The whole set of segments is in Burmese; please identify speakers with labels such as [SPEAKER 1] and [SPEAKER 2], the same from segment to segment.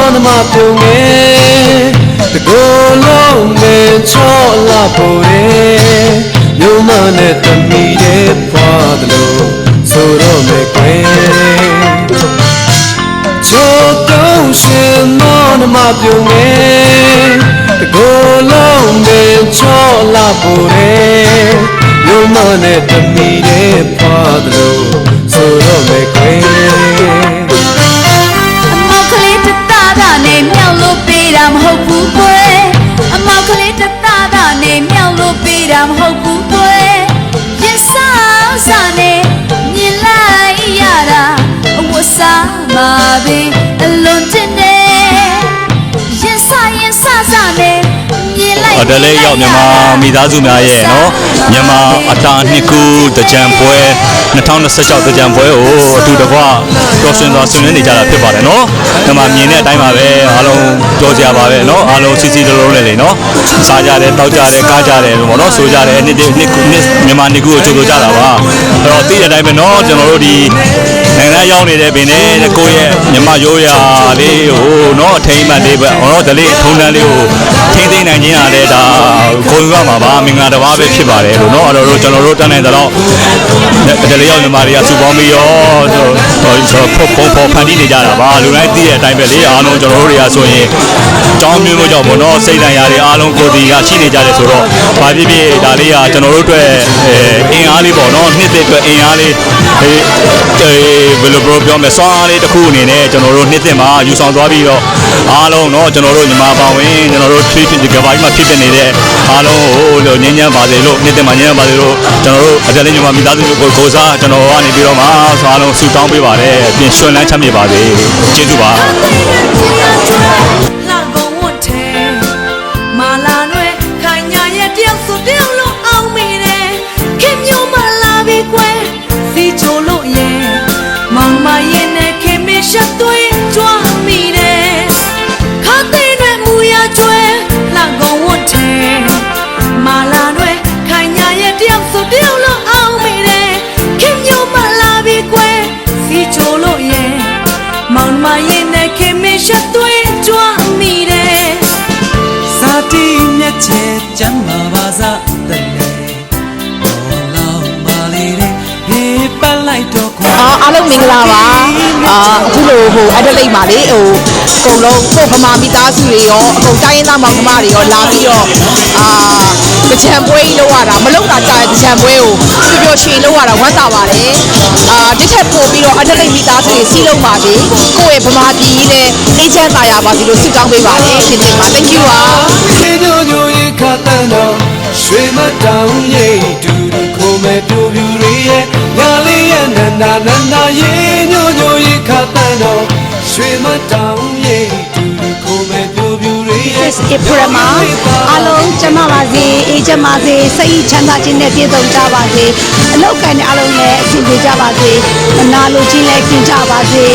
[SPEAKER 1] non ma più me the golo me chola pore yo mane tami de padlo soro me kwe choto shin non ma più me the golo me chola pore yo mane tami de padlo soro me kwe
[SPEAKER 2] I'm hopeful boy. I'm all clear to that name. Young little bit, I'm hopeful boy. Yes, I'm sunny. You lie, yada. What's up, my baby? Alone today. Yes, I'm sunny.
[SPEAKER 3] ဒါလည်းရောက်မြန်မာမိသားစုများရဲ့နော်မြန်မာအတားနှစ်ခုတကြံပွဲ2026တကြံပွဲကိုအတူတကွပျော်ရွှင်စွာဆင်နွှဲနေကြတာဖြစ်ပါတယ်နော်မြန်မာမြင်တဲ့အတိုင်းပါပဲအားလုံးကြောစရာပါပဲနော်အားလုံးစီစီလုံးလုံးနဲ့လေနော်စားကြတယ်တောက်ကြတယ်ကားကြတယ်ပေါ့နော်ဆိုကြတယ်နှစ်မြန်မာနှစ်ခုကိုကြိုးကြတာပါအဲ့တော့သိတဲ့အတိုင်းပဲနော်ကျွန်တော်တို့ဒီနိုင်ငံရောက်နေတဲ့ပင်နဲ့ကိုယ့်ရဲ့မြန်မာရိုးရာလေးဟိုနော်အထိမ်းအမှတ်လေးပဲဟောတော့ဒါလေးထုံတန်းလေးကိုထိမ့်သိမ့်နိုင်ခြင်းအားလည်းဒါကိုယ်ရမှာပါမင်္ဂလာတစ်ပါးပဲဖြစ်ပါတယ်လို့နော်အဲ့တော့ကျွန်တော်တို့တန်းနိုင်တော့ဒါလေးရောက်မြန်မာတွေကစုပေါင်းပြီးရောပုံဖန်တီးနေကြတာပါလူတိုင်းသိတဲ့အတိုင်းပဲလေအားလုံးကျွန်တော်တို့တွေကဆိုရင်တောင်းမျိုးကြောင့်ပေါ့နော်စိတ်ဓာတ်ရာတွေအားလုံးကိုယ်စီကရှိနေကြတယ်ဆိုတော့ဘာဖြစ်ဖြစ်ဒါလေးကကျွန်တော်တို့အတွက်အင်အားလေးပေါ့နော်နှစ်သက်အတွက်အင်အားလေးဘယ်လိုပြောမလဲစွမ်းအားလေးတစ်ခုအနေနဲ့ကျွန်တော်တို့နှစ်သက်မှာယူဆောင်သွားပြီးတော့အားလုံးเนาะကျွန်တော်တို့ညီမပါဝင်ကျွန်တော်တို့ထွေးထွေးကဘာကြီးမှာဖြစ်ဖြစ်နေတဲ့အားလုံးဟိုငင်းညမ်းပါစေလို့နှစ်သက်မှာငင်းညမ်းပါစေလို့ကျွန်တော်တို့အကြလေးညီမမိသားစုကိုစားကျွန်တော်ကနေပြီးတော့မှအားလုံးဆုတောင်းပေးပါတယ်အပြင်ရွှင်လန်းချမ်းမြေပါစေကျေးဇူးပါ
[SPEAKER 1] ကျမ်းမာပါစားတဲ့ဘောလောင်ပါလေဒီပတ်လိုက်တော့ခွာ
[SPEAKER 4] အားလုံးမင်္ဂလာပါအခုလိုဟိုအဒလိတ်မှာလေဟိုအကုန်လုံးကိုဗမာမိသားစုတွေရောအကုန်တိုင်းရင်းသားမောင်နှမတွေရောလာပြီးတော့တချံပွဲကြီးလောက်ရတာမလောက်တာကြာတဲ့တချံပွဲကိုပျော်ရွှင်လောက်ရတာဝမ်းသာပါတယ်ဒီထက်ပိုပြီးတော့အဒလိတ်မိသားစုတွေစီးလုံးပါစေကိုယ့်ရဲ့ဗမာပြည်ကြီးနဲ့အေးချမ်းသာရပါစေလို့ဆုတောင်းပေးပါတယ်ရှင်တင်ပါ thank you ပါ
[SPEAKER 1] ညိုညိုရေခတ်တဲ့တော့ရွှေမတောင်ရိပ်တူတူခိုးမဲ့ပြူပြူတွေရဲ့ညာလေးရဲ့နန္ဒနန္ဒရေညိုညိုရေခတ်တဲ့တော့ရွှေမတောင်ရိပ်တူတူခိုးမဲ့ပြူပြူတွေရဲ့
[SPEAKER 4] April မှာအားလုံးကျမပါစေအေးချမ်းပါစေစိတ်ချမ်းသာခြင်းနဲ့ပြည့်စုံကြပါစေအလောက်ကန်တဲ့အားလုံးလည်းအဆင်ပြေကြပါစေအနာလိုခြင်းလည်းကျင်ကြပါစေ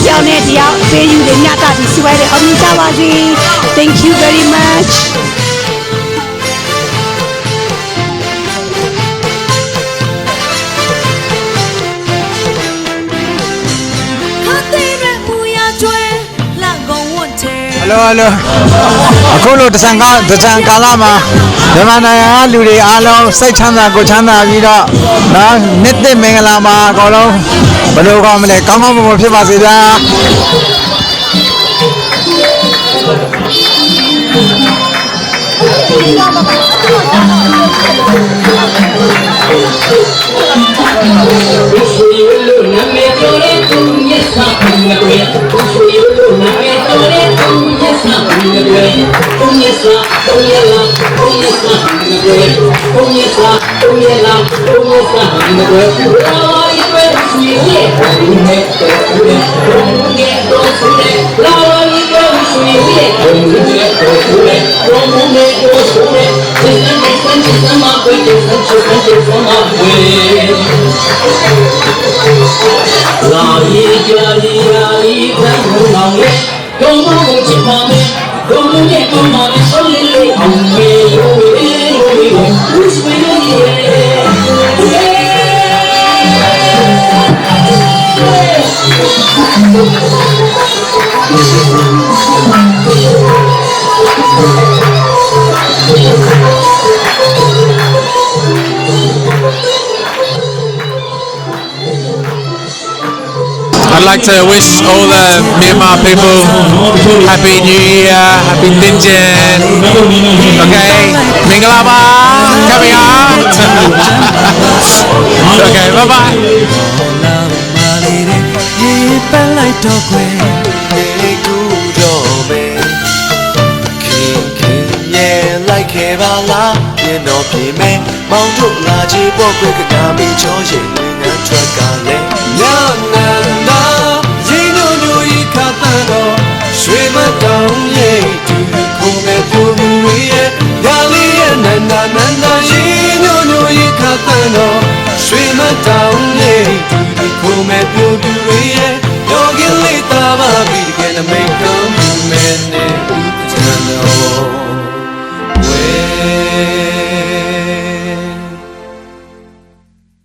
[SPEAKER 4] ကြောင်းနဲ့တရားပေးယူတွေညတာပြီးစီပွားရေးအောင်မြင်ကြပါစေ Thank you very much
[SPEAKER 5] Hello အခုလိုတစံကာလမှာမြန်မာနိုင်ငံကလူတွေအားလုံးစိတ်ချမ်းသာကိုယ်ချမ်းသာပြီးတော့နော်နှစ်သက်မင်္ဂလာမှာအကုန်လုံးဘယ်လိုကောင်းမလဲကောင်းကောင်းမွန်မွန်ဖြစ်ပါစေဗျာ
[SPEAKER 1] Thank you.
[SPEAKER 6] I'd like to wish all the Myanmar people Happy New Year, Happy Dinjin. Okay, Mingalaba, coming on. Okay, bye bye.
[SPEAKER 1] မာလေးတဲ့ရေပန်းလိုက်တော့ခွေဒီကူတော့ပဲခင်ခင်ရဲ့လိုက်ခဲ့ပါလားပြင်းတော့ပြေမဲမောင်တို့လာချေပေါ့ခွေကကာမီချောရင်ငန်းထွက်ကလည်းညနန္ဒာရေညိုညိုဤခတ်တန်တော့ရွှေမတောင်ရဲ့တူခုမဲ့ပြူပြူရဲ့ညာလေးရဲ့နန္ဒာနန္ဒာရေညိုညိုဤခတ်တန်တော့ရွှေမတောင်ရဲ့တူခုမဲ့ပြူပြူရဲ့ယောဂီလေးတာပါပြီးတကယ်နမိတ်ကောင်းမဲနဲ့